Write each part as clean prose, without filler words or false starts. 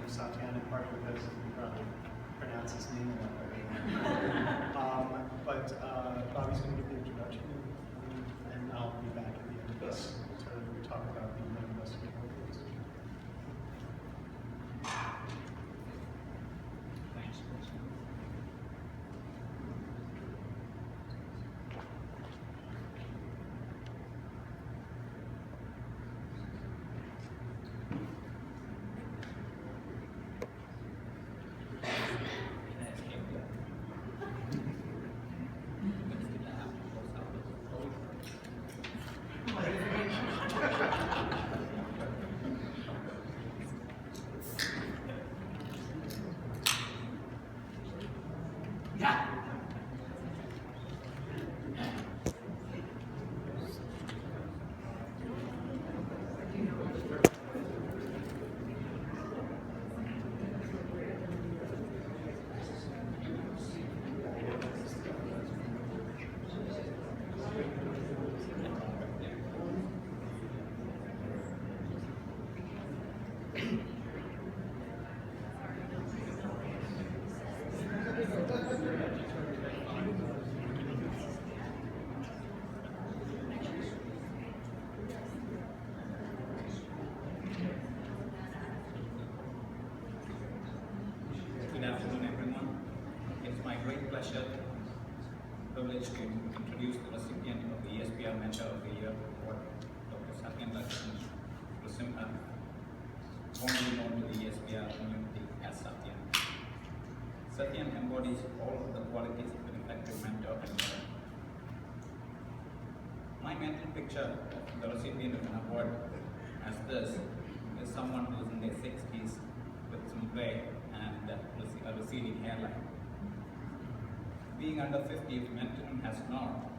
of Satyan, in part because you probably pronounce his name a lot better. But Bobby's going to give the introduction, and I'll be back at the end of this to talk about the investigative organization. Thanks. Good afternoon, everyone. It's my great pleasure, privilege to introduce the recipient of the ESPR Mentor of the Year Award, Dr. Satyan Lakshminrusimha, formerly known to the ESPR community as Satyan. Satyan embodies all of the qualities of an effective mentor and learner. My mental picture of the recipient of an award as this is someone who is in their 60s with some gray and a receding hairline. Being under 50, if mentoring has not,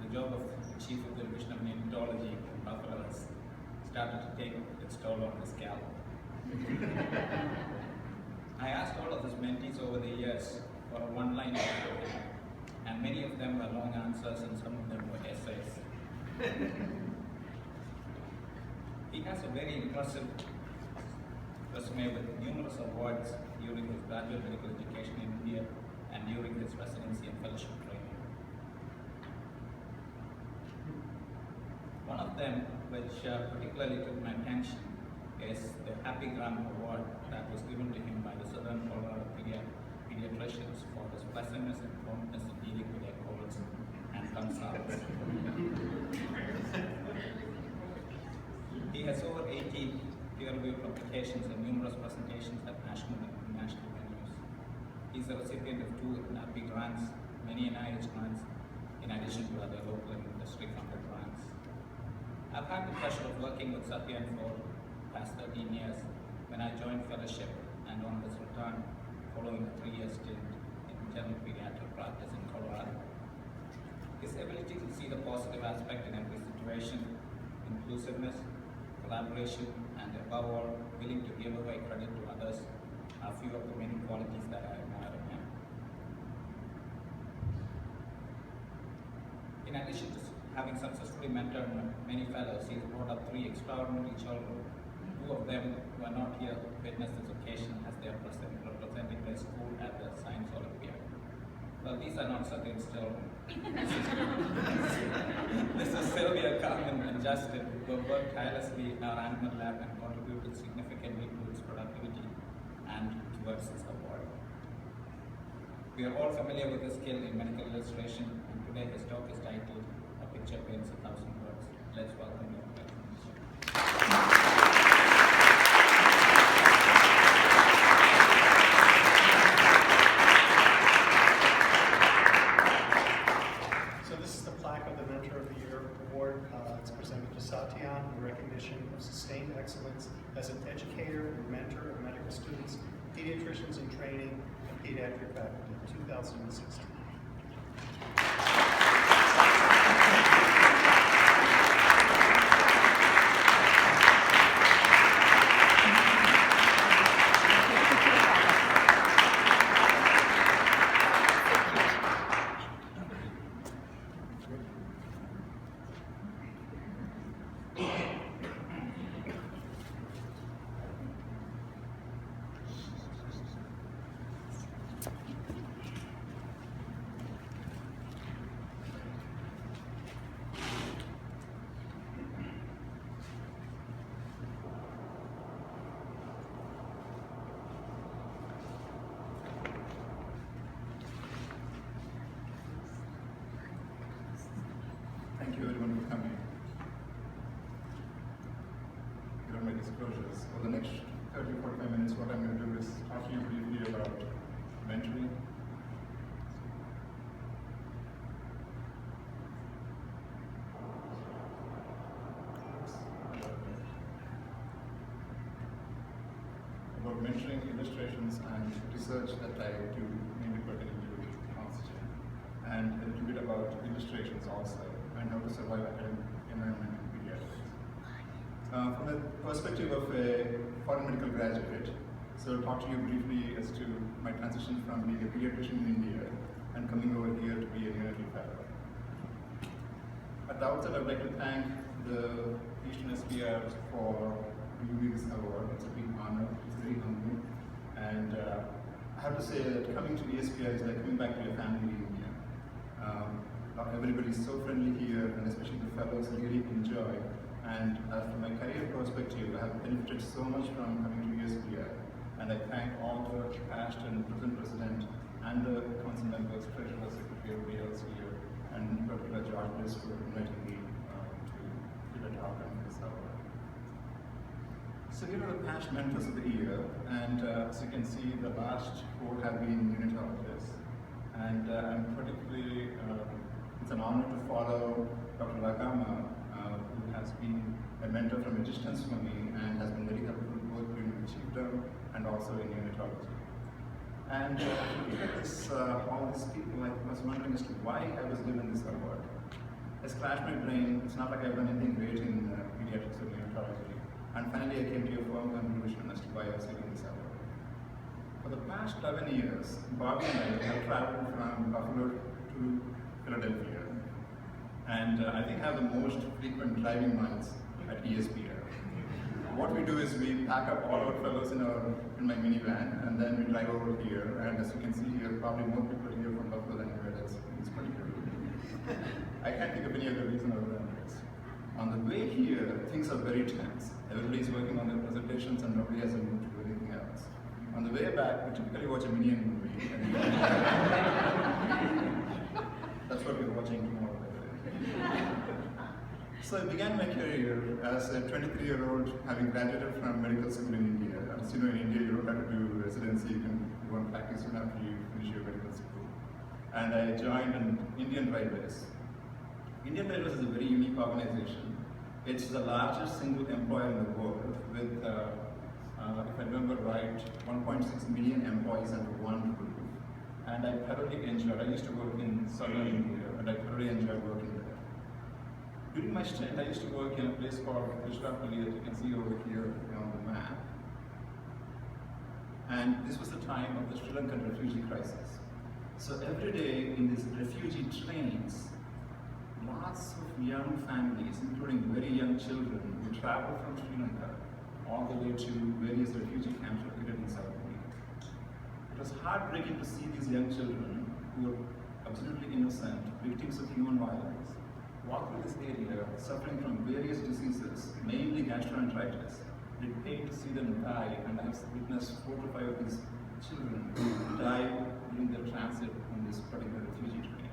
the job of the Chief of the Division of Neonatology in Buffalo has started to take its toll on the scalp. I asked all of his mentees over the years for a one-line answer, and many of them were long answers and some of them were essays. He has a very impressive resume with numerous awards during his graduate medical education in India and during his residency and fellowship training. One of them, which particularly took my attention, is the Happy Gram Award that was given to him by the Southern Colorado pediatricians for his pleasantness and promptness in dealing with their colds and consults. He has over 80 peer-reviewed publications and numerous presentations at national and international venues. He is a recipient of 2 NAPI grants, many NIH grants, in addition to other local and industry-funded grants. I've had the pleasure of working with Satyan for the past 13 years when I joined fellowship and on his return following a 3-year stint in general pediatric practice in Colorado. His ability to see the positive aspect in every situation, inclusiveness, collaboration, and above all, willing to give away credit to others are few of the many qualities that I admire in him. In addition to having successfully mentored many fellows, he has brought up 3 extraordinary children. 2 of them who are not here witness this occasion as they are representing their school at the Science Olympiad. Well, these are not Satyan's children. This is Sylvia, Carmen, and Justin, who have worked tirelessly in our animal lab and contributed significantly to its productivity and towards its award. We are all familiar with his skill in medical illustration, and today his talk is titled "A Picture Paints 1,000 Words." Let's welcome him. It's presented to Satyan in recognition of sustained excellence as an educator and mentor of medical students, pediatricians in training, and pediatric faculty in 2016. disclosures. For the next 30 or 45 minutes, what I'm going to do is talk to you briefly about mentoring. About mentoring, illustrations, and research that I do, mainly pertaining to oxygen, and a little bit about illustrations also, and how to survive academic environment in pediatrics. From the perspective of a foreign medical graduate, so I'll talk to you briefly as to my transition from being a pediatrician in India and coming over here to be a neonatal fellow. At the outset, I would like to thank the ESPR for giving me this award. It's a big honor, it's very humbling, and I have to say that coming to ESPR is like coming back to your family in India. Everybody is so friendly here, and especially the fellows really enjoy. And from my career perspective, I have benefited so much from coming to ESPR, and I thank all the past and present president and the council members, treasurer, secretary, everybody else here, and in particular George Bliss for inviting me to give a talk on this award. So here are the past mentors of the year, and as you can see, the last 4 have been neonatologists. And I'm particularly, it's an honor to follow Dr. Lagama, who has been a mentor from a distance for me and has been very helpful both during the chiefdom and also in neonatology. And if you look at this, all these people, I was wondering as to why I was given this award. I scratched my brain. It's not like I've done anything great in pediatrics or neonatology. And finally, I came to a firm conclusion as to why I was given this award. For the past 11 years, Bobby and I have traveled from Buffalo to Philadelphia. And I think I have the most frequent driving miles at ESPR. What we do is we pack up all our fellows in my minivan, and then we drive over here. And as you can see here, probably more people here from Buffalo than here. It's pretty good. I can't think of any other reason other than this. On the way here, things are very tense. Everybody is working on their presentations, and nobody has a mood to do anything else. On the way back, we typically watch a Minion movie. That's what we're watching tomorrow. So I began my career as a 23-year-old, having graduated from medical school in India. As you know, in India, you don't have to do residency, you can go and practice soon after you finish your medical school. And I joined an Indian Railways. Indian Railways is a very unique organization. It's the largest single employer in the world with, if I remember right, 1.6 million employees under one roof. And I thoroughly enjoyed. I used to work in southern India, and I thoroughly enjoyed working there. During my stint, I used to work in a place called Tiruchirappalli that you can see over here on the map. And this was the time of the Sri Lankan refugee crisis. So every day in these refugee trains, lots of young families, including very young children, would travel from Sri Lanka all the way to various refugee camps located in South India. It was heartbreaking to see these young children who were absolutely innocent, victims of human violence, walk through this area suffering from various diseases, mainly gastroenteritis. It paid to see them die, and I have witnessed 4 to 5 of these children die during their transit on this particular refugee train.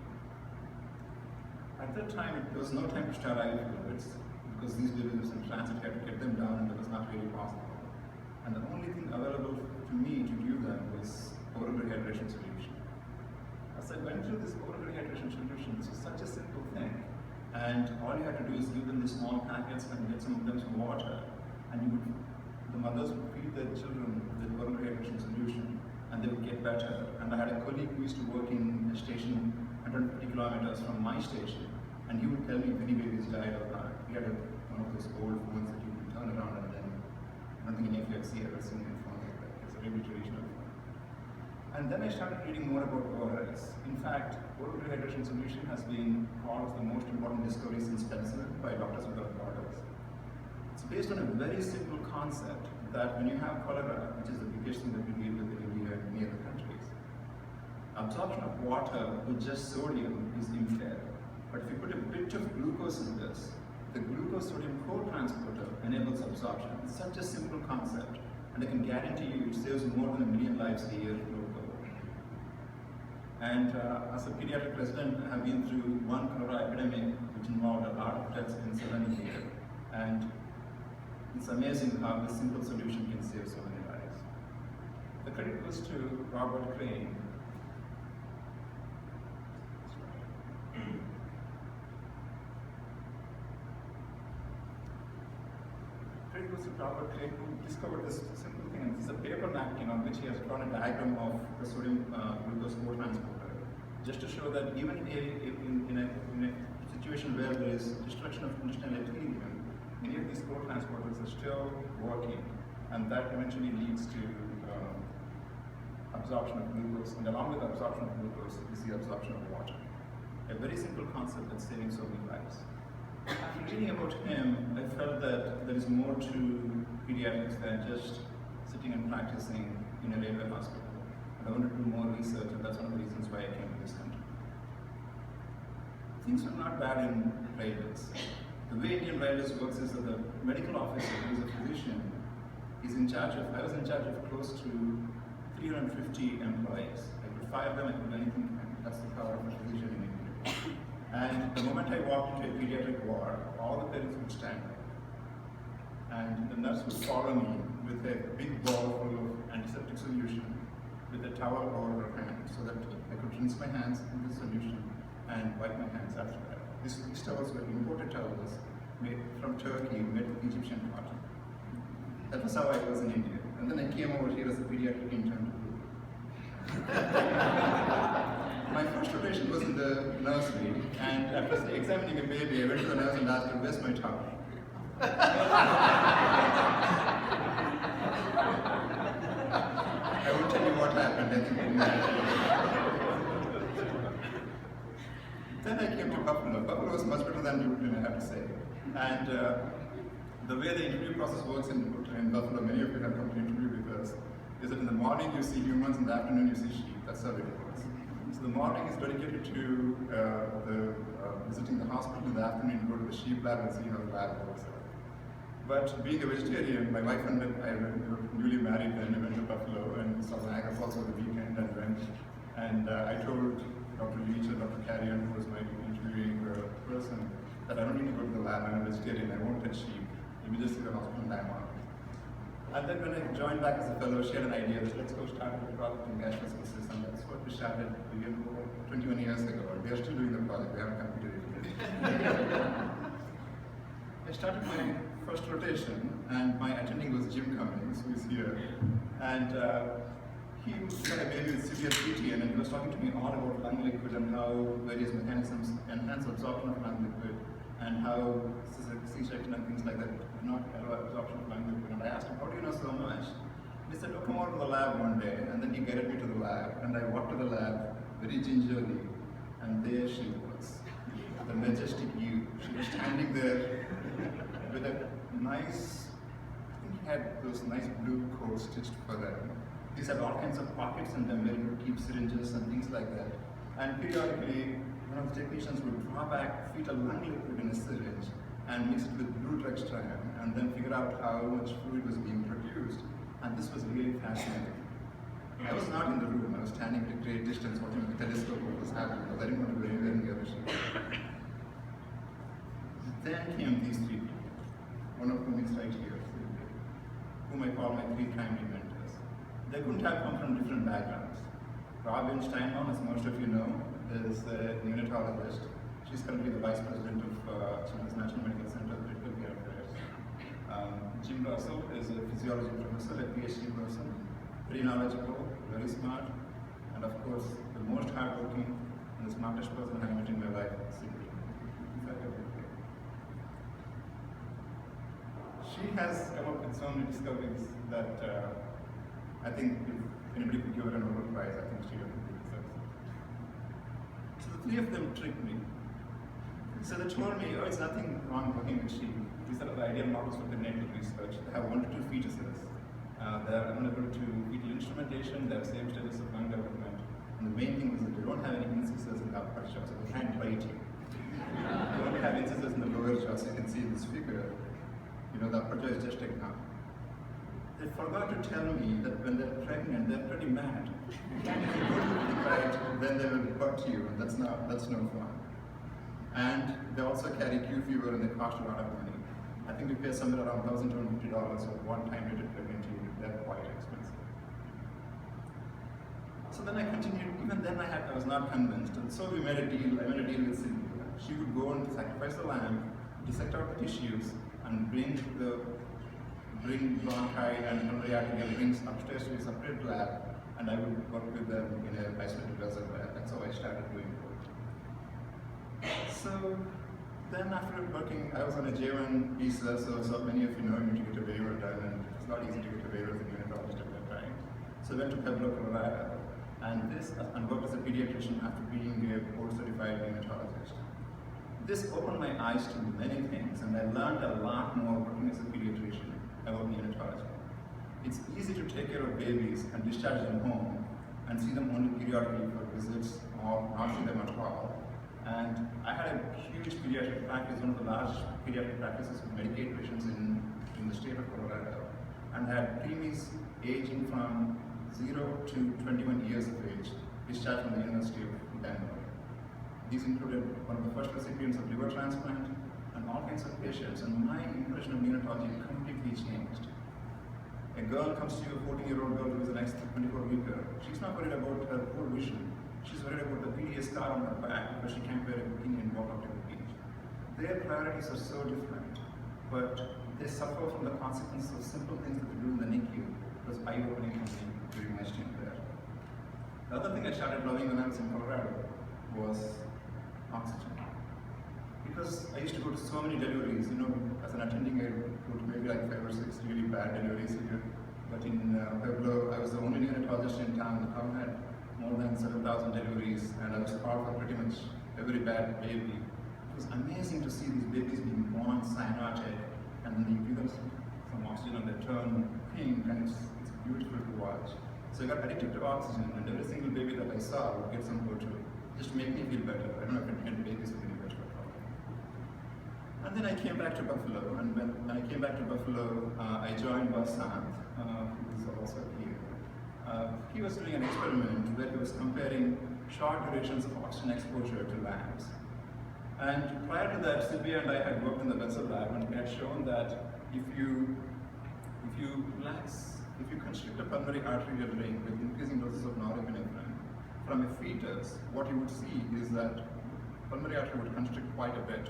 At that time, there was no time to start IV fluids because these babies in transit had to get them down, and that was not really possible. And the only thing available to me to give them was oral rehydration solution. As I went through this oral rehydration solution, this was such a simple thing. And all you had to do is give them these small packets and get some of them some water. And the mothers would feed their children with oral rehydration solution, and they would get better. And I had a colleague who used to work in a station 150 kilometers from my station, and he would tell me if any babies died or not. He had one of those old phones that you could turn around, and then I don't think any of you have ever seen a phone like that. It's a really traditional phone. And then I started reading more about ORS. In fact, oral rehydration solution has been called the most important discovery since penicillin by Doctors Without Borders. It's based on a very simple concept that when you have cholera, which is the biggest thing that we deal with in India and many other countries, absorption of water with just sodium is impaired. But if you put a bit of glucose in this, the glucose-sodium co-transporter enables absorption. It's such a simple concept, and I can guarantee you it saves more than 1 million lives a year globally. And as a pediatric resident, I have been through one cholera epidemic which involved a lot of deaths in southern India. And It's amazing how this simple solution can save so many lives. The credit goes to Robert Crane. Credit goes to Robert Crane, who discovered this simple thing. And this is a paper napkin on which he has drawn a diagram of the sodium glucose co-transporter, just to show that even in a situation where there is destruction of intestinal epithelium, many of these co-transporters are still working, and that eventually leads to absorption of glucose, and along with absorption of glucose is the absorption of water. A very simple concept that's saving so many lives. After reading about him, I felt that there is more to pediatrics than just sitting and practicing in a railway hospital. And I wanted to do more research, and that's one of the reasons why I came to this country. Things are not bad in railways. The way Indian Railways works is that the medical officer, who is a physician, is in charge of, I was in charge of close to 350 employees. I could fire them, I could do anything. That's the power of a physician in India. And the moment I walked into a pediatric ward, all the parents would stand up. And the nurse would follow me with a big ball full of antiseptic solution with a towel over her hand so that I could rinse my hands in the solution and wipe my hands after that. These towels were imported towels made from Turkey, made with Egyptian cotton. That was how I was in India. And then I came over here as a pediatric intern. My first rotation was in the nursery, and after examining a baby, I went to the nurse and asked her, "Where's my towel?" I won't tell you what happened. Then I came to Buffalo. Buffalo was much better than Newton, I have to say. And the way the interview process works in Buffalo, many of you have come to interview with us, is that in the morning you see humans, in the afternoon you see sheep. That's how it works. So the morning is dedicated to visiting the hospital. In the afternoon you go to the sheep lab and see how the lab works. But being a vegetarian, my wife and I were newly married then. I went to Buffalo and saw Niagara Falls over the weekend and went. And I told Dr. Leach and Dr. Carrion, who was my interviewing person, that I don't need to go to the lab. I'm a vegetarian. I won't touch sheep. Let me just see the hospital and I'm on. And then when I joined back as a fellow, she had an idea that let's go start a project in gastroenterology, and that's what we started 21 years ago. We are still doing the project, we haven't completed it. I started my first rotation, and my attending was Jim Cummings, who is here. And he had a baby with severe PTN, and he was talking to me all about lung liquid and how various mechanisms enhance absorption of lung liquid, and how C-section and things like that do not allow absorption of lung liquid. And I asked him, how do you know so much? And he said, oh, come over to the lab one day. And then he guided me to the lab. And I walked to the lab very gingerly. And there she was, the majestic you. She was standing there with a nice, I think he had those nice blue coats stitched for them. These had all kinds of pockets in them where you would keep syringes and things like that. And periodically, one of the technicians would draw back fetal lung liquid in a syringe and mix it with blue dextran and then figure out how much fluid was being produced. And this was really fascinating. I was not in the room. I was standing at a great distance watching the telescope what was happening because I didn't want to go anywhere in the other ship. Then came these three people, one of whom is right here, whom I call my three primary mentors. They couldn't have come from different backgrounds. Robin Steinbaum, as most of you know, is a neonatologist. She's currently the vice president of Children's National Medical Center of Critical Care Affairs. Jim Russell is a physiology professor, a PhD person, very knowledgeable, very smart, and of course, the most hardworking and the smartest person I've met in my life, secretly. She has come up with so many discoveries that I think if anybody could give her a Nobel Prize, I think she would be successful. So the three of them tricked me. So they told me, oh, it's nothing wrong working with sheep. These are the ideal models for prenatal research. They have 1 to 2 fetuses. They are amenable to fetal instrumentation. They have same status of lung development. And the main thing is that they don't have any incisors in the upper jaw, so they can't bite you. They only have incisors in the lower jaw, so you can see in this figure, you know, the upper jaw is just a gum. They forgot to tell me that when they're pregnant, they're pretty mad. If you go to the right, then they will butt you, and that's no fun. And they also carry Q fever and they cost a lot of money. I think we pay somewhere around $1,250 for one-time rated pregnancy. They're quite expensive. So then I continued. Even then, I was not convinced, and so we made a deal. I made a deal with Sylvia. She would go and sacrifice the lamb, dissect out the tissues, and bring bronchi and pulmonary arterial rings upstairs to a separate lab, and I would work with them in a isolated reservoir. That's how I started doing it. So then after working, I was on a J1 visa, so many of you know you need to get a waiver done, and it's not easy to get a waiver as a neonatologist at that time. So I went to Pueblo, Colorado, and worked as a pediatrician after being a board-certified neonatologist. This opened my eyes to many things, and I learned a lot more working as a pediatrician about neonatology. It's easy to take care of babies and discharge them home and see them only periodically for visits or not see them at all. And I had a huge pediatric practice, one of the large pediatric practices with Medicaid patients in the state of Colorado, and had preemies aging from 0 to 21 years of age, discharged from the University of Denver. These included one of the first recipients of liver transplant and all kinds of patients, and my impression of neonatology completely changed. A girl comes to you, a 14-year-old girl who is an ex-24-weeker. She's not worried about her poor vision. She's worried about the PDA scar on her back because she can't wear a bikini and walk out to the beach. Their priorities are so different, but they suffer from the consequences of simple things that we do in the NICU. It was eye-opening for me during my stint there. The other thing I started loving when I was in Colorado was oxygen. Because I used to go to so many deliveries, as an attending I go to maybe like 5 or 6 really bad deliveries here. But in Pueblo, I was the only neonatologist in town. The town had more than 7,000 deliveries, and I was part for pretty much every bad baby. It was amazing to see these babies being born cyanotic, and then you give them some oxygen and they turn pink, and it's beautiful to watch. So I got addicted to oxygen, and every single baby that I saw would get some O2, just to make me feel better. I don't know if it made babies feel any better at all. And then I came back to Buffalo, and when I came back to Buffalo, I joined Vasant, who is also here. He was doing an experiment where he was comparing short durations of oxygen exposure to labs. And prior to that, Sylvia and I had worked in the vessel lab, and we had shown that if you constrict a pulmonary arterial ring with increasing doses of norepinephrine, from a fetus, what you would see is that pulmonary artery would constrict quite a bit.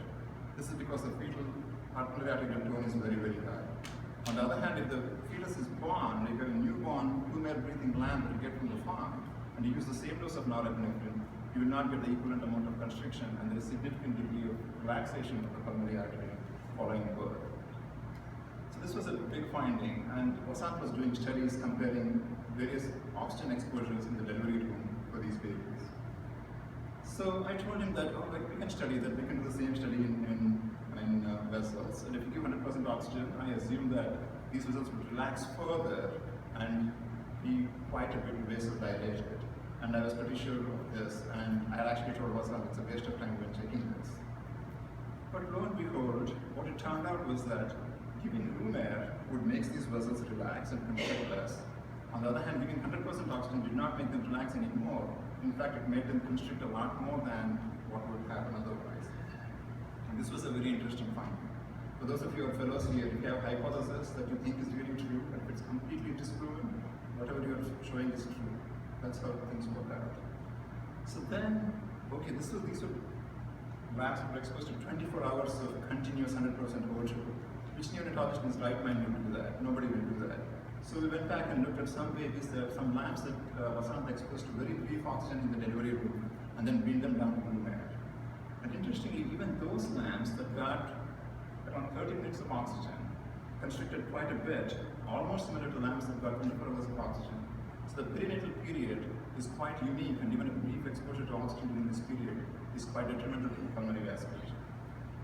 This is because the fetal pulmonary arterial tone is very, very high. On the other hand, if the fetus is born, like a newborn human breathing lamb that you get from the farm, and you use the same dose of norepinephrine, you will not get the equivalent amount of constriction, and there is significant degree of relaxation of the pulmonary artery following birth. So this was a big finding, and Vasant was doing studies comparing various oxygen exposures in the delivery room for these babies. So I told him that, we can study that, we can do the same study in vessels, and if you give 100% oxygen, I assume that these vessels would relax further and be quite a bit vasodilated. And I was pretty sure of this, and I had actually told Vasant it's a waste of time when checking this. But lo and behold, what it turned out was that giving room air would make these vessels relax and constrict less. On the other hand, giving 100% oxygen did not make them relax anymore. In fact, it made them constrict a lot more than what would happen otherwise. And this was a very interesting finding. For those of you who are fellows here, if you have a hypothesis that you think is really true, and if it's completely disproven, whatever you're showing is true. That's how things work out. So then, okay, these were labs were exposed to 24 hours of continuous 100% O2. Which neonatologist in his right mind will do that? Nobody will do that. So we went back and looked at some babies. There are some labs that Vasant exposed to very brief oxygen in the delivery room and then beamed them down to room air. And interestingly, even those labs that got around 30 minutes of oxygen constricted quite a bit, almost similar to labs that got 24 hours of oxygen. So the perinatal period is quite unique, and even a brief exposure to oxygen during this period is quite detrimental to pulmonary vasculation.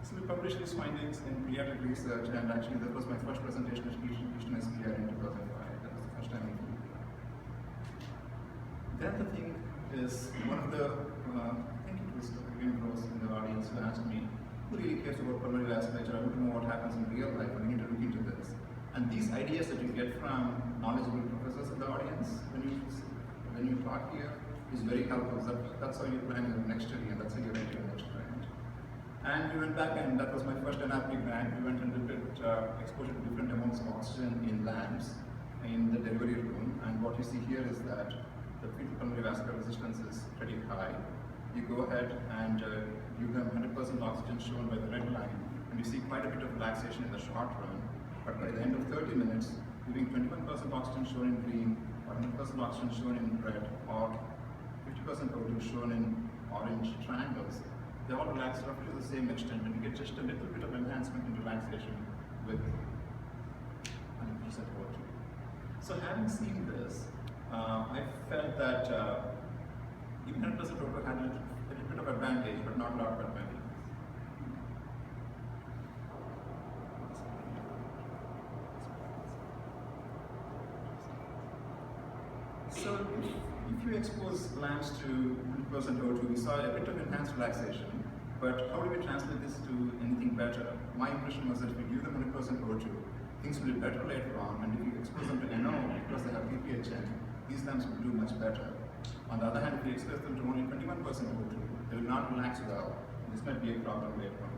So we published these findings in Pediatric Research, and actually that was my first presentation at ESPR in 2005. That was the first time in India. Then the thing is, one of the, I think it was William Rose in the audience who asked me, who really cares about pulmonary vasculature? I want to know what happens in real life, and we need to look into this. And these ideas that you get from knowledgeable professors in the audience when you talk here is very helpful. That's how you plan your next study, and that's how you write your next grant. And we went back, and that was my first NRP grant. We went and looked at exposure to different amounts of oxygen in lambs in the delivery room. And what you see here is that the fetal pulmonary vascular resistance is pretty high. You go ahead and give them 100% oxygen shown by the red line, and you see quite a bit of relaxation in the short run. But by the end of 30 minutes, giving 21% oxygen shown in green, or 100% oxygen shown in red, or 50% O2 shown in orange triangles, they all relax roughly to the same extent, and you get just a little bit of enhancement in relaxation with 100% O2. So having seen this, I felt that even 100% O2 had a little bit of advantage, but not a lot of advantage. So if you expose lambs to 100% O2, we saw a bit of enhanced relaxation, but how do we translate this to anything better? My impression was that if you give them 100% O2, things will be better later on, and if you expose them to NO, because they have PPHN, these lambs will do much better. On the other hand, if you expose them to only 21% O2, they will not relax well. This might be a problem later on.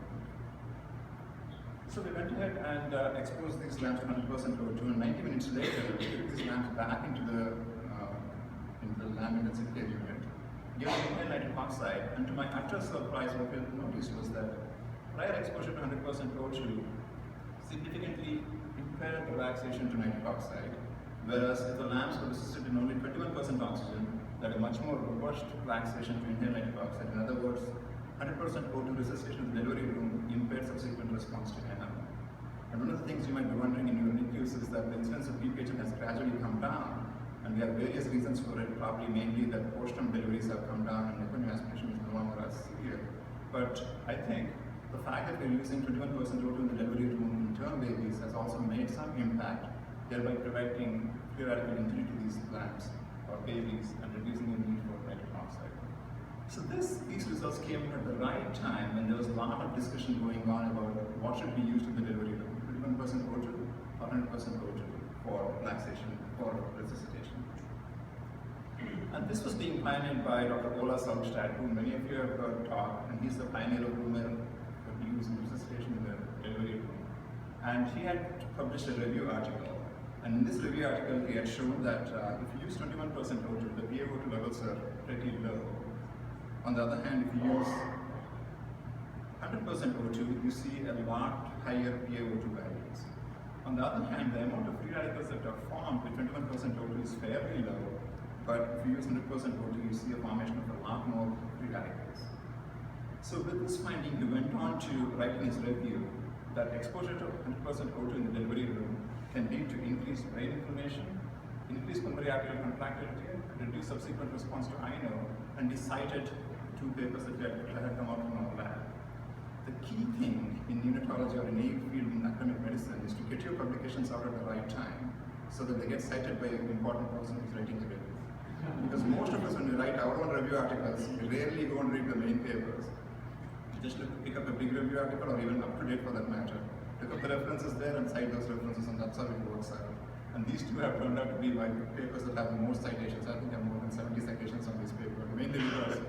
So we went ahead and exposed these lambs to 100% O2, and 90 minutes later, we took these lambs back into the lamb intensive care unit, gave them inhaled nitric oxide, and to my utter surprise, what we noticed was that prior exposure to 100% O2 significantly impaired the relaxation to nitric oxide, whereas if the lambs were resisted in only 21% oxygen, that a much more robust relaxation to inhaled nitric oxide. In other words, 100% O2 resistation in the delivery room impaired subsequent response to NO. And one of the things you might be wondering in your NICUs is that the incidence of PPHN has gradually come down, and we have various reasons for it, probably mainly that postpartum deliveries have come down and nephroneal aspiration is no longer as severe. But I think the fact that we're using 21% O2 in the delivery room in term babies has also made some impact, thereby preventing free radical injury to these lambs or babies and reducing the need for nitric oxide. So these results came at the right time when there was a lot of discussion going on about what should be used in the delivery room, 21% O2 or 100% O2 for relaxation or resuscitation. And this was being pioneered by Dr. Ola Saugstad, who many of you have heard talk, and he's the pioneer of women who use resuscitation in the delivery room. And he had published a review article, and in this review article he had shown that if you use 21% O2, the PaO2 levels are pretty low. On the other hand, if you use 100% O2, you see a lot higher PaO2 values. On the other hand, the amount of free radicals that are formed with 21% O2 is fairly low, but if you use 100% O2, you see a formation of a lot more free radicals. So with this finding, he went on to write in his review that exposure to 100% O2 in the delivery room can lead to increased brain inflammation, increased pulmonary arterial contractility, reduced subsequent response to INO, and he cited 2 papers that had come out from our lab. The key thing in neonatology or in any field in academic medicine is to get your publications out at the right time so that they get cited by an important person who's writing the review. Because most of us, when we write our own review articles, we rarely go and read the main papers. We just pick up a big review article or even up to date for that matter. Pick up the references there and cite those references, and that's how it works out. And these two have turned out to be my papers that have the most citations. I think I have more than 70 citations on this paper, mainly because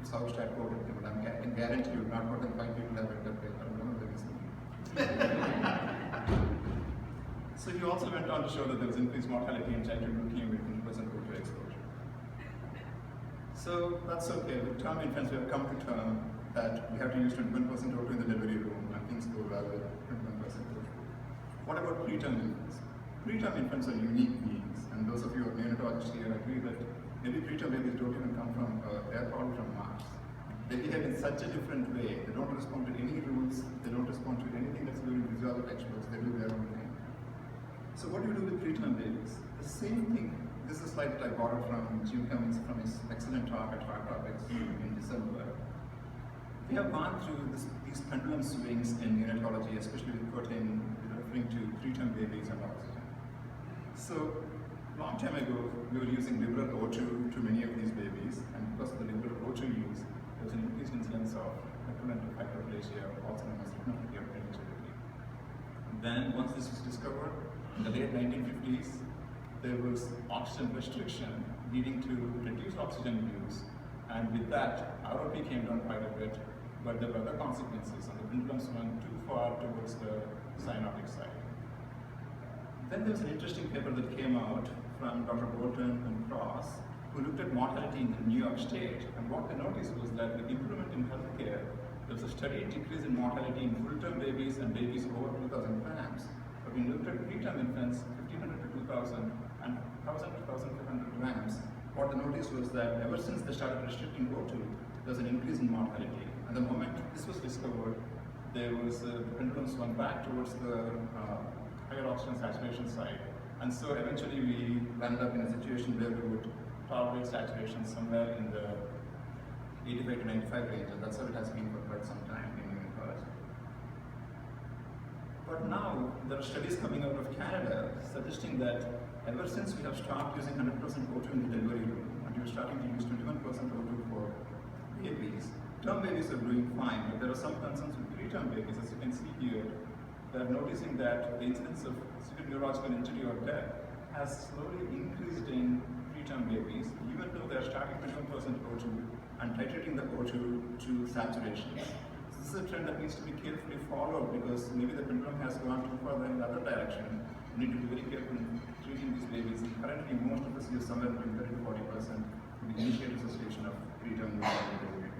Saugstad quoted them, and I can guarantee you not more than 5 people have read that paper. I don't know the reason. So he also went on to show that there was increased mortality in childhood leukemia with 100% O2 exposure. So that's okay. With term infants, we have come to term that we have to use 21% O2 in the delivery room, and things go well with 21% O2. What about preterm infants? Preterm infants are unique beings, and those of you who are neonatologists here agree that maybe preterm babies don't even come from they're probably from Mars. They behave in such a different way. They don't respond to any rules. They don't respond to anything that's doing physiological experts. They do their own thing. So what do you do with preterm babies? The same thing. This is a slide that I borrowed from Jim Cummings from his excellent talk at Hard Topics in December. We have gone through these pendulum swings in neonatology, especially with protein, referring to preterm babies and oxygen. So, long time ago, we were using liberal O2 to many of these babies, and because of the liberal O2 use, there was an increased incidence of recurrent hyperplasia, also known as recurrent prematurity. Then, once this was discovered, in the late 1950s, there was oxygen restriction leading to reduced oxygen use, and with that, ROP came down quite a bit, but there were other consequences, and the pendulums went too far towards the cyanotic side. Then there was an interesting paper that came out from Dr. Bolton and Cross, who looked at mortality in the New York State, and what they noticed was that with improvement in healthcare, there was a steady decrease in mortality in full-term babies and babies over 2,000 grams. But when we looked at preterm infants, 1,500 to 2,000 and 1,000 to 1,500 grams, what they noticed was that ever since they started restricting O2, there was an increase in mortality. And the moment this was discovered, there was the pendulum swung back towards the higher oxygen saturation side. And so eventually we landed up in a situation where we would tolerate saturation somewhere in the 85 to 95 range, and that's how it has been for quite some time in human heart. But now there are studies coming out of Canada suggesting that ever since we have stopped using 100% O2 in the delivery room, and we're starting to use 21% O2 for babies, term babies are doing fine, but there are some concerns with preterm babies. As you can see here, they're noticing that the incidence of severe neurological injury or death has slowly increased in preterm babies, even though they're starting 21% O2 and titrating the O2 to saturation. So this is a trend that needs to be carefully followed, because maybe the pendulum has gone too far in the other direction. We need to be very careful in treating these babies. Currently, most of us use somewhere between 30 to 40% with the initial association of preterm neurological injury.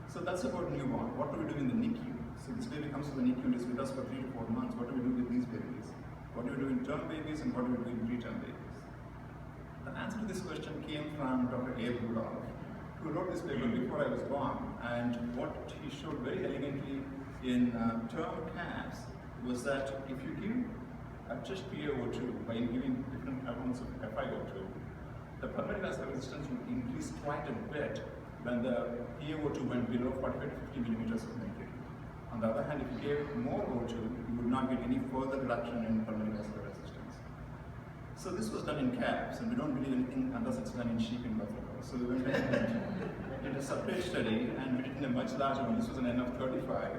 So that's about newborn. What do we do in the NICU? So this baby comes to the NICU and is with us for 3 to 4 months. What do we do with these babies? What do we do in term babies, and what do we do in preterm babies? The answer to this question came from Dr. Abe Rudolph, who wrote this paper before I was born, and what he showed very elegantly in term calves was that if you give just PaO2 by giving different amounts of FiO2, the pulmonary vascular resistance would increase quite a bit when the PaO2 went below 45 to 50 millimeters of mercury. On the other hand, if you gave more O2, you would not get any further reduction in pulmonary vascular resistance. So this was done in calves, and we don't believe anything unless it's done in sheep in buffalo. So we went ahead and did a separate study, and we did in a much larger one. This was an N of 35,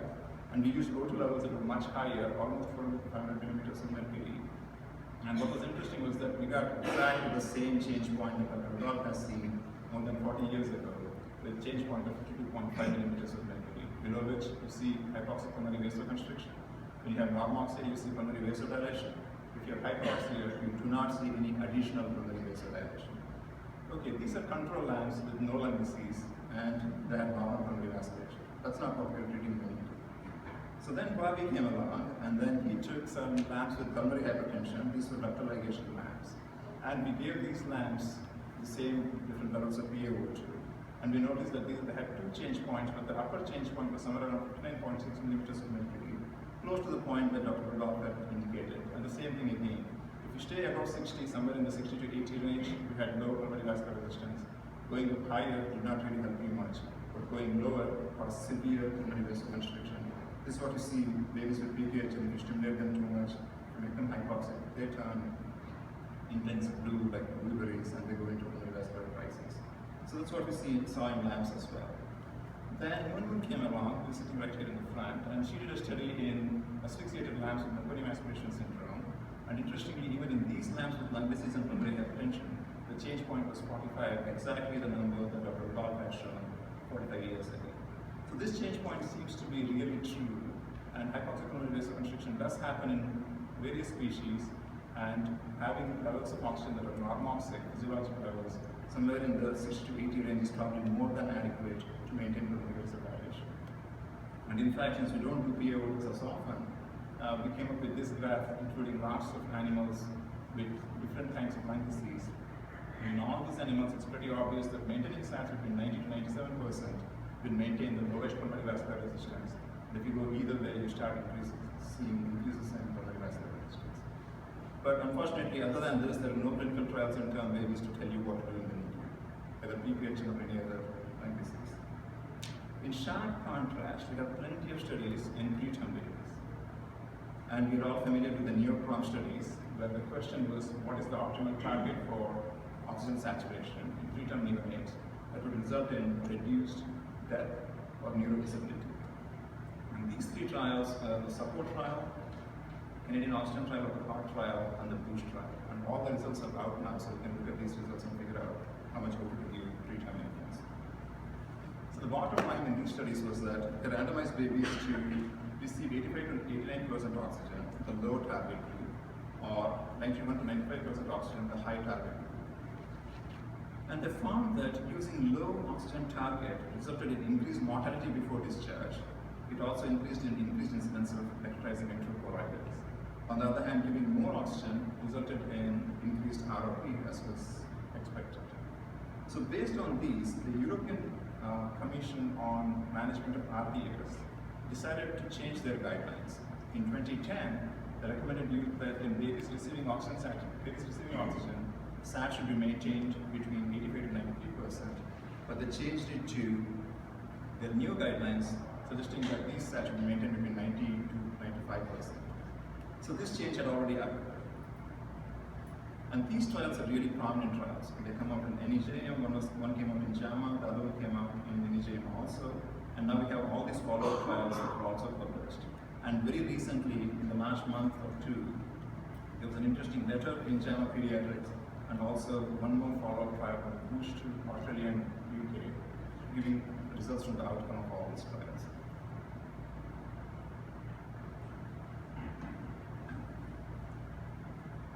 and we used O2 levels that were much higher, almost 400 millimeters of mercury. And what was interesting was that we got exactly the same change point that Dr. Rudolph has seen more than 40 years ago, with a change point of 52.5 millimeters of mercury, below which you see hypoxic pulmonary vasoconstriction. When you have normoxia, you see pulmonary vasodilation. If you have hypoxia, you do not see any additional pulmonary vasodilation. Okay, these are control lamps with no lung disease, and they have normal pulmonary vasculature. That's not what we're treating them. So then Bobby came along, and then he took some lamps with pulmonary hypertension. These were ductal ligation lamps. And we gave these lamps the same different levels of PaO2. And we noticed that they had 2 change points, but the upper change point was somewhere around 59.6 millimeters of mercury, close to the point that Dr. Rudolph had indicated. And the same thing again. If you stay above 60, somewhere in the 60 to 80 range, we had low pulmonary vascular resistance. Going up higher did not really help you much, but going lower caused severe pulmonary vasoconstriction. This is what you see in babies with PKH, and if you stimulate them too much, you make them hypoxic, they turn intense blue like blueberries, and they go into pulmonary vascular crisis. So that's what we saw in labs as well. Then one came along, who's sitting right here in the front, and she did a study in asphyxiated lambs with meconium aspiration syndrome. And interestingly, even in these lambs with lung disease and pulmonary hypertension, the change point was 45, exactly the number that Dr. Rudolph had shown 45 years ago. So this change point seems to be really true, and hypoxic pulmonary vasoconstriction does happen in various species, and having levels of oxygen that are normoxic, physiological levels, somewhere in the 60 to 80 range is probably more than adequate to maintain pulmonary vasodilation. And in fact, since we don't do PaO2 as often, we came up with this graph including lots of animals with different kinds of lung disease. In all these animals, it's pretty obvious that maintaining SATs between 90 to 97% will maintain the lowest pulmonary vascular resistance. And if you go either way, you start seeing increases in pulmonary vascular resistance. But unfortunately, other than this, there are no clinical trials in term babies to tell you what to do in the NICU, whether PPH or any other lung disease. In sharp contrast, we have plenty of studies in preterm babies. And we're all familiar with the neocrom studies, where the question was, what is the optimal target for oxygen saturation in preterm neonates that would result in reduced death or neurodisability. And these 3 trials are the support trial, Canadian Oxygen trial, or the heart trial, and the boost trial. And all the results are out now, so you can look at these results and figure out how much hope to give preterm infants. So the bottom line in these studies was that they randomized babies to receive 85 to 89% oxygen, the low target group, or 91 to 95% oxygen, the high target group. And they found that using low oxygen target resulted in increased mortality before discharge. It also increased incidence of necrotizing enterochoroiditis. On the other hand, giving more oxygen resulted in increased ROP, as was expected. So based on these, the European Commission on Management of RPS decided to change their guidelines. In 2010, they recommended that in babies receiving oxygen, SAT should be maintained between 85 to 93%, but they changed it to their new guidelines, suggesting that these SAT should be maintained between 90 to 95%. So this change had already happened. And these trials are really prominent trials. They come out in NEJM, one came out in JAMA, the other one came out in NEJM also. And now we have all these follow-up trials that were also published. And very recently, in the last month or two, there was an interesting letter in JAMA Pediatrics, and also one more follow-up trial from Bush to Australia and UK, giving results from the outcome of all these trials.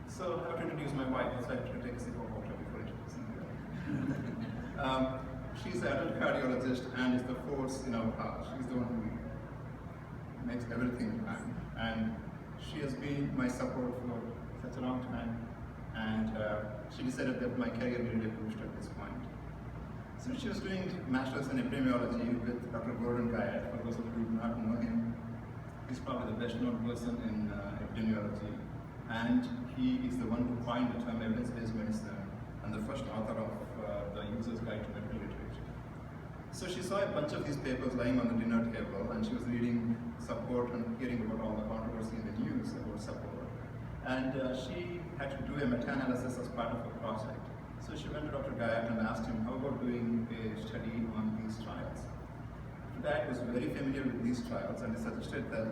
So I have to introduce my wife, so I have to take a sip of water before introducing her. She's an adult cardiologist and is the force in our heart. She's the one who makes everything happen. And she has been my support for such a long time. And she decided that my career needed a boost at this point. So she was doing masters in epidemiology with Dr. Gordon Guyat. For those of you who do not know him, he's probably the best known person in epidemiology. And he is the one who coined the term evidence-based medicine and the first author of the User's Guide to Medical Literature. So she saw a bunch of these papers lying on the dinner table, and she was reading support and hearing about all the controversy in the news about support. And she had to do a meta-analysis as part of a project. So she went to Dr. Guyat and asked him, how about doing a study on these trials? Dr. Guyat was very familiar with these trials, and he suggested that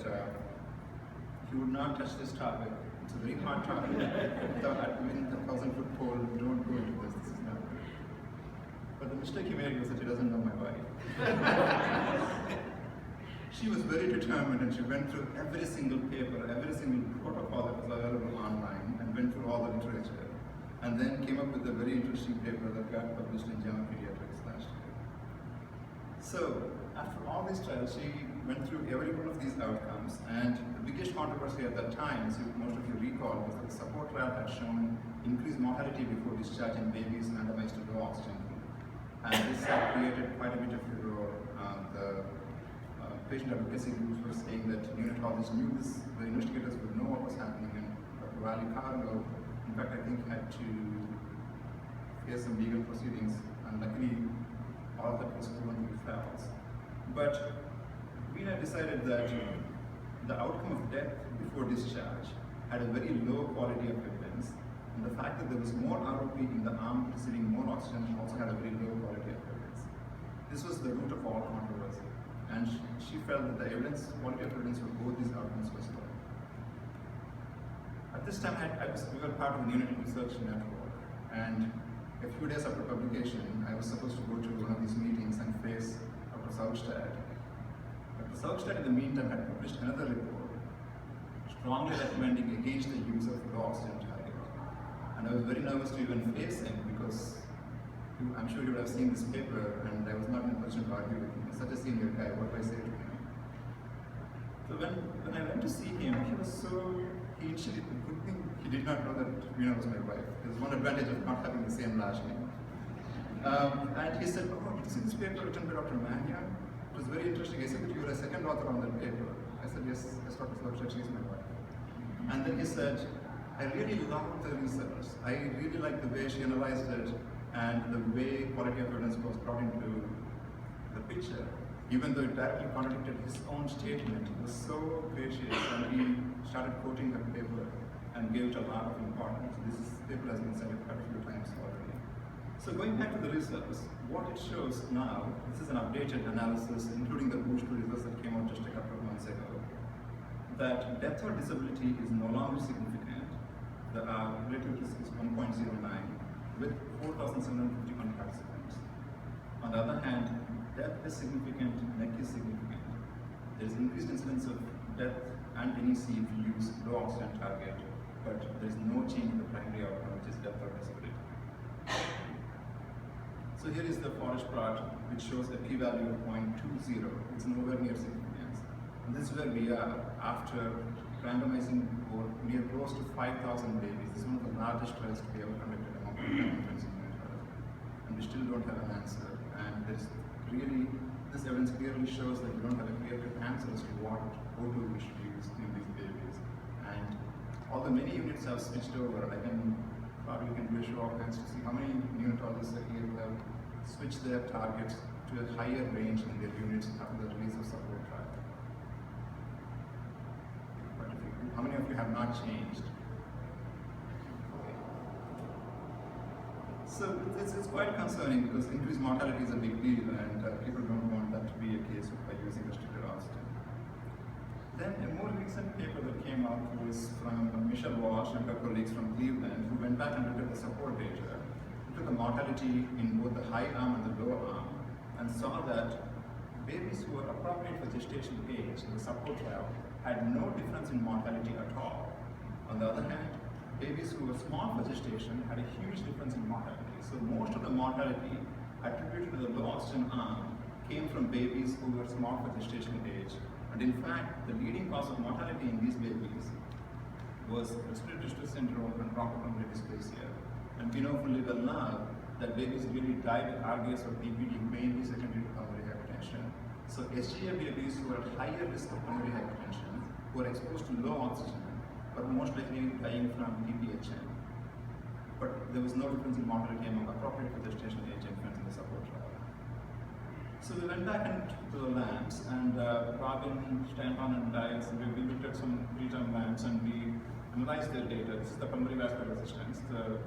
he would not touch this topic. It's a very hard topic. Without winning the 1,000-foot pole, don't go into this. This is not good. But the mistake he made was that he doesn't know my wife. She was very determined, and she went through every single paper, every single protocol that was available online, and went through all the literature, and then came up with a very interesting paper that got published in JAMA Pediatrics last year. So after all these trials, she went through every one of these outcomes, and the biggest controversy at that time, as most of you recall, was that the support trial had shown increased mortality before discharge in babies randomized to low oxygen group. And this had created quite a bit of furor. The patient advocacy groups were saying that neonatologists knew this, the investigators would know what was happening, and Dr. Valley Cargo, in fact, I think had to face some legal proceedings, and luckily all that was proven to be false. But we had decided that the outcome of death before discharge had a very low quality of evidence, and the fact that there was more ROP in the arm receiving more oxygen also had a very low quality of evidence. This was the root of all controversy, and she felt that the quality of evidence for both these outcomes was low. At this time, we were part of the Pediatric Research network, and a few days after publication, I was supposed to go to one of these meetings and face Dr. Saugstad. Dr. Saugstad, in the meantime, had published another report strongly recommending against the use of low oxygen target. And I was very nervous to even face him because I'm sure you would have seen this paper, and I was not in a position to argue with him. He's such a senior guy, what do I say to him? So when I went to see him, he initially, the good thing, he did not know that Veena was my wife. There's one advantage of not having the same last name. And he said, oh, did you see this paper written by Dr. Mathew? It was very interesting. I said that you were a second author on that paper. I said, yes, Dr. Saugstad, she is my wife. And then he said, I really loved the research. I really liked the way she analyzed it and the way quality of evidence was brought into the picture. Even though it directly contradicted his own statement, he was so gracious, and he started quoting the paper and gave it a lot of importance. This paper has been cited quite a few times already. So going back to the results, what it shows now, this is an updated analysis, including the Bush results that came out just a couple of months ago, that death or disability is no longer significant. The relative risk is 1.09 with 4,751 participants. On the other hand, Depth is significant, neck is significant. There is increased incidence of death and NEC if you use low oxygen target, but there is no change in the primary outcome, which is depth of respiratory. So here is the forest plot, which shows a p-value of 0.20. It's nowhere near significance. And this is where we are after randomizing near close to 5,000 babies. This is one of the largest trials to be ever conducted among infants in neonatology. And we still don't have an answer. And there's really, this evidence clearly shows that we don't have a clear answer as to what O2 we should use in these babies. And although many units have switched over, I can probably do a show of hands to see how many neonatologists are here who have switched their targets to a higher range in their units after the release of support trial. How many of you have not changed? Okay. So it's quite concerning because increased mortality is a big deal, and people don't want that to be a case by using restricted oxygen. Then a more recent paper that came out was from Michelle Walsh and her colleagues from Cleveland, who went back and looked at the support data, looked at the mortality in both the high arm and the low arm, and saw that babies who were appropriate for gestation age in the support trial had no difference in mortality at all. On the other hand, babies who were small for gestation had a huge difference in mortality. So most of the mortality attributed to the low oxygen arm came from babies who were small for gestation age. And in fact, the leading cause of mortality in these babies was respiratory distress syndrome and bronchopulmonary dysplasia. And we know fully well now that babies really die with RDS or PPD, mainly secondary to pulmonary hypertension. So SGA babies who are at higher risk of pulmonary hypertension, who are exposed to low oxygen, are most likely dying from PPHN. But there was no difference in mortality among appropriate for gestation age infants in the support trial. So we went back into the labs, and Robin, Stanton, and I, we looked at some preterm labs, and we analyzed their data. This is the pulmonary vascular resistance. The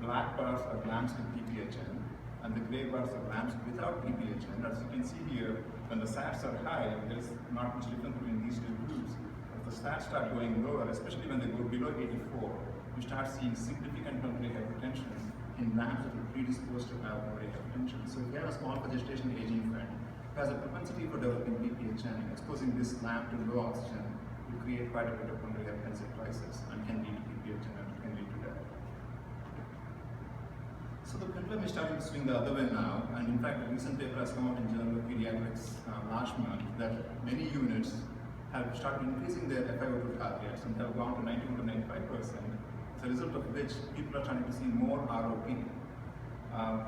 black bars are lambs with PPHN, and the gray bars are lambs without PPHN. As you can see here, when the SATs are high, there's not much difference between these two groups. As the SATs start going lower, especially when they go below 84, you start seeing significant pulmonary hypertension in lambs that are predisposed to have pulmonary hypertension. So if you have a small for gestation age infant who has a propensity for developing PPHN, exposing this lamb to low oxygen will create quite a bit of pulmonary hypertensive crisis and can lead to PPHN and can lead to death. So the pendulum is starting to swing the other way now, and in fact, a recent paper has come out in Journal of Pediatrics last month that many units have started increasing their FiO2 targets and have gone to 91 to 95%, as a result of which people are starting to see more ROP.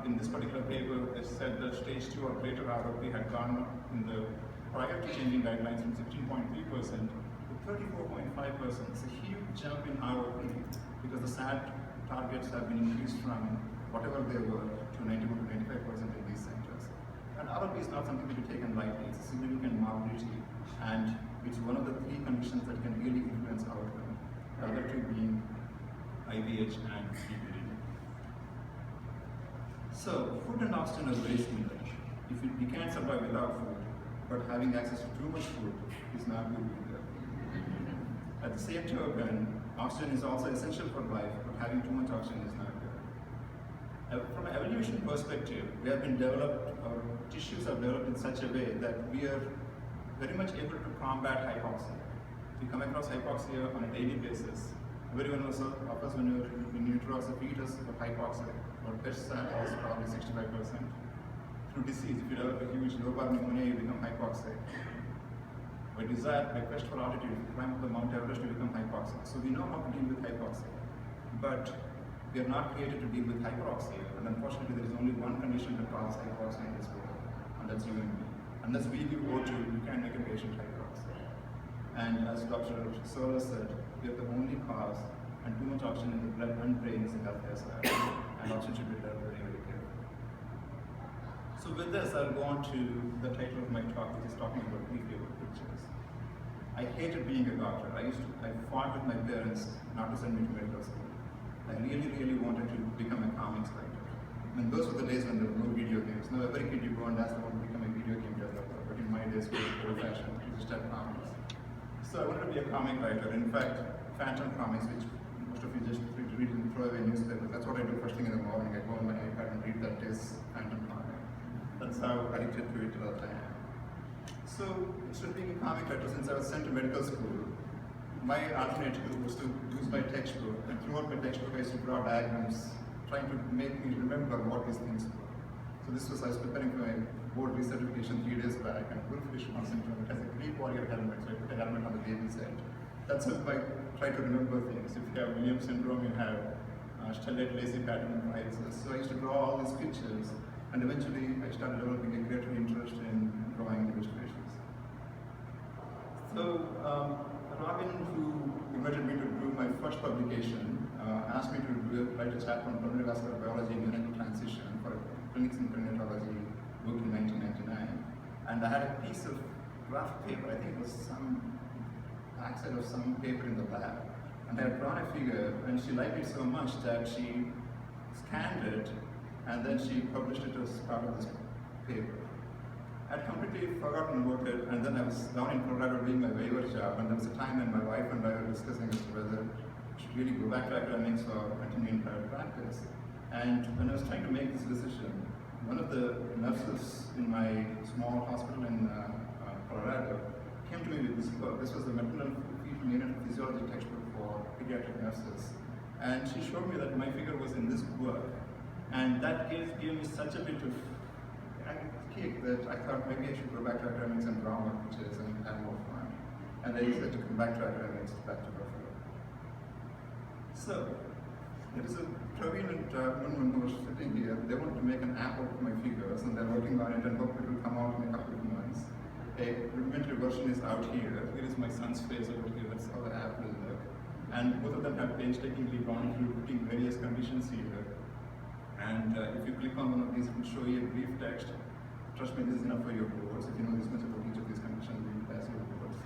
In this particular paper, it said that stage 2 or greater ROP had gone up in the prior to changing guidelines from 16.3% to 34.5%. It's a huge jump in ROP because the SAT targets have been increased from whatever they were to 91 to 95% in these centers. And ROP is not something to be taken lightly. It's a significant morbidity, and it's one of the three conditions that can really influence outcome, the other two being IVH and PPD. So food and oxygen are very similar. We can't survive without food, but having access to too much food is not good either. At the same token, oxygen is also essential for life, but having too much oxygen is not good. From an evolution perspective, we have been developed, our tissues are developed in such a way that we are very much able to combat hypoxia. We come across hypoxia on a daily basis. Everyone of us, when you're in utero as a fetus, of hypoxia, or test SAT is probably 65%. Through disease, if you develop a huge lobar pneumonia, you become hypoxic. By desire, by quest for altitude, if you climb up the Mount Everest, you become hypoxic. So we know how to deal with hypoxia. But we are not created to deal with hyperoxia, and unfortunately there is only one condition that causes hypoxia in this world, and that's you and me. Unless we give O2, you can't make a patient hyperoxia. And as Dr. Sola said, we are the only cause, and too much oxygen in the blood and brain is a health hazard, and oxygen should be done very, very carefully. So with this, I'll go on to the title of my talk, which is talking about pre-flavor pictures. I hated being a doctor. I fought with my parents not to send me to medical school. I really, really wanted to become a comics writer. And those were the days when there were no video games. Now every kid you go and ask them to become a video game developer, but in my days, it was old-fashioned. You just had comics. So I wanted to be a comic writer. In fact, Phantom Comics, which most of you just read in throwaway newspapers, that's what I do first thing in the morning. I go on my iPad and read that day's Phantom Comic. That's how addicted to it that I am. So instead of being a comic writer, since I was sent to medical school, my alternative was to use my textbook, and throughout my textbook I used to draw diagrams, trying to make me remember what these things were. So I was preparing for my board recertification 3 days back, and Wolfish syndrome, it has a Greek warrior helmet, so I put a helmet on the baby's head. That's how I try to remember things. If you have Williams syndrome, you have stellate lacy pattern varices. So I used to draw all these pictures, and eventually I started developing a greater interest in drawing illustrations. So Robin, who invited me to do my first publication, asked me to write a chapter on pulmonary vascular biology and neonatal transition for clinics in perinatology book in 1999. And I had a piece of graph paper, I think it was some backside of some paper in the lab. And I had drawn a figure, and she liked it so much that she scanned it, and then she published it as part of this paper. I'd completely forgotten about it, and then I was down in Colorado doing my waiver job, and there was a time when my wife and I were discussing as to whether I should really go back to academics or continue in private practice. And when I was trying to make this decision, one of the nurses in my small hospital in Colorado came to me with this book. This was the maternal fetal neonatal physiology textbook for pediatric nurses. And she showed me that my figure was in this book. And that gave me such a bit of kick that I thought maybe I should go back to academics and draw more pictures and have more fun. And I decided to come back to academics, back to Buffalo. So, there is a Praveen and woman who was sitting here. They wanted to make an app of my figures, and they're working on it and hope it will come out in a couple of months. A rudimentary version is out here. Here is my son's face over here. That's how the app will look. And both of them have painstakingly gone through putting various conditions here. And if you click on one of these, it will show you a brief text. Trust me, this is enough for your boards. If you know this much about each of these conditions, you will pass your boards.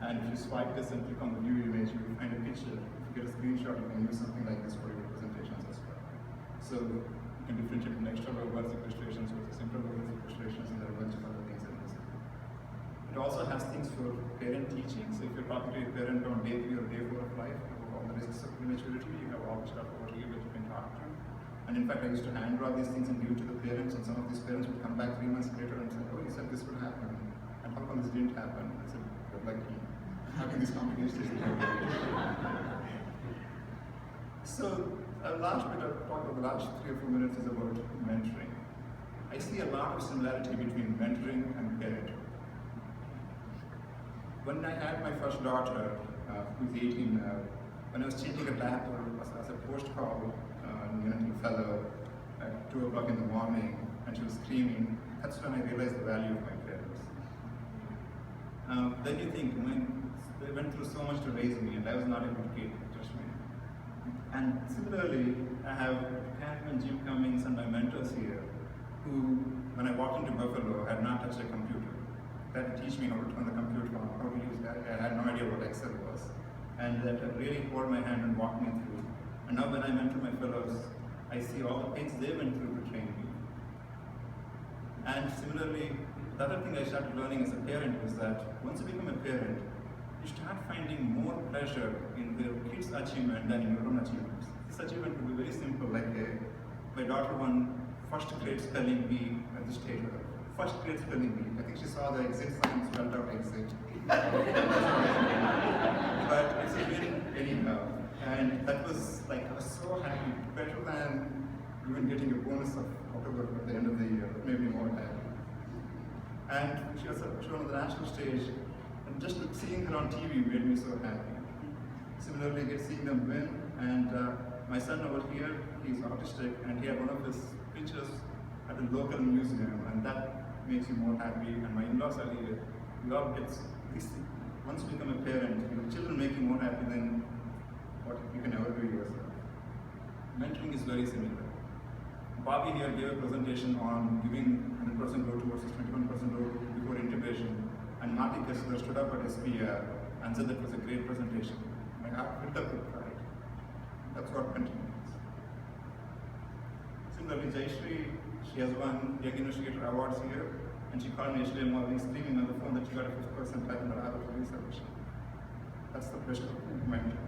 And if you swipe this and click on the view image, you will find a picture. If you get a screenshot, you can use something like this for your presentations as well. So you can differentiate in extra verbose illustrations versus simple verbose illustrations, and there are a bunch of other things in this. It also has things for parent teaching. So if you're talking to a parent on day 3 or day 4 of life, about all the risks of prematurity, you have all the stuff over here that you can talk to. And in fact, I used to hand draw these things and give it to the parents, and some of these parents would come back 3 months later and say, oh, you said this would happen, and how come this didn't happen? I said, you're lucky. How can these complications happen? So, the last bit of talk of the last 3 or 4 minutes is about mentoring. I see a lot of similarity between mentoring and parenting. When I had my first daughter, who's 18 now, when I was changing a diaper as a post-call neonatal fellow at 2 o'clock in the morning, and she was screaming, that's when I realized the value of my parents. Then you think, they went through so much to raise me, and I was not able to keep trust me. And similarly, I have Karen and Jim Cummings and my mentors here, who, when I walked into Buffalo, had not touched a computer. They had to teach me how to turn the computer on, how to use that. I had no idea what Excel was. And that really held my hand and walked me through. And now when I mentor my fellows, I see all the pains they went through to train me. And similarly, the other thing I started learning as a parent was that once you become a parent, you start finding more pleasure in the kids' achievement than in your own achievements. This achievement could be very simple, like my daughter won first grade spelling bee at the state level. First grade spelling bee. I think she saw the exit sign, spelled out exit. But it's a win anyhow. And that was like, I was so happy, better than even getting a bonus of October at the end of the year. That made me more happy. And she was shown on the national stage, and just seeing her on TV made me so happy. Similarly, seeing them win, and my son over here, he's autistic, and he had one of his pictures at a local museum, and that makes you more happy. And my in-laws are here. We all get this. Once you become a parent, your children make you more happy than what you can ever do yourself. Mentoring is very similar. Bobby here gave a presentation on giving 100% load versus 21% load before intubation, and Mathew stood up at ESPR and said that was a great presentation. My heart filled up with pride. That's what mentoring is. Similarly, Jayashree, she has won Young Investigator Awards here, and she called me yesterday morning screaming on the phone that she got a 5th percentile in the Harvard research. That's the pleasure of being a mentor.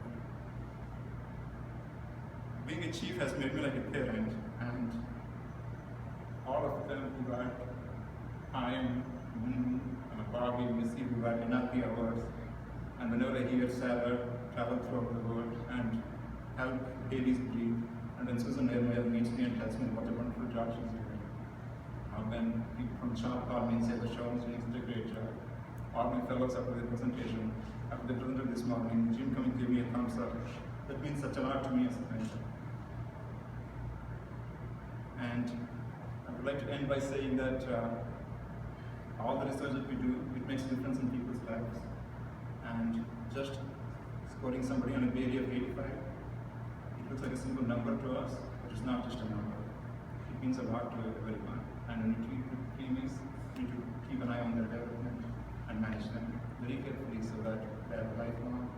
Being a chief has made me like a parent, and all of them who got time, Barbie, Missy, who had enough awards. And whenever I hear Sarah travel throughout the world and help babies breathe, and when Susan Ermayer meets me and tells me what a wonderful job she's doing, when people from Sharp call me and say the show is doing such a great job, all my fellows after the presentation, after they presented this morning, Jim coming to give me a thumbs up. That means such a lot to me as a mentor. And I would like to end by saying that all the research that we do, it makes a difference in people's lives. And just scoring somebody on a Bailey of 85, it looks like a simple number to us, but it's not just a number. It means a lot to everyone. And when we treat females, we need to keep an eye on their development and manage them very carefully so that they have lifelong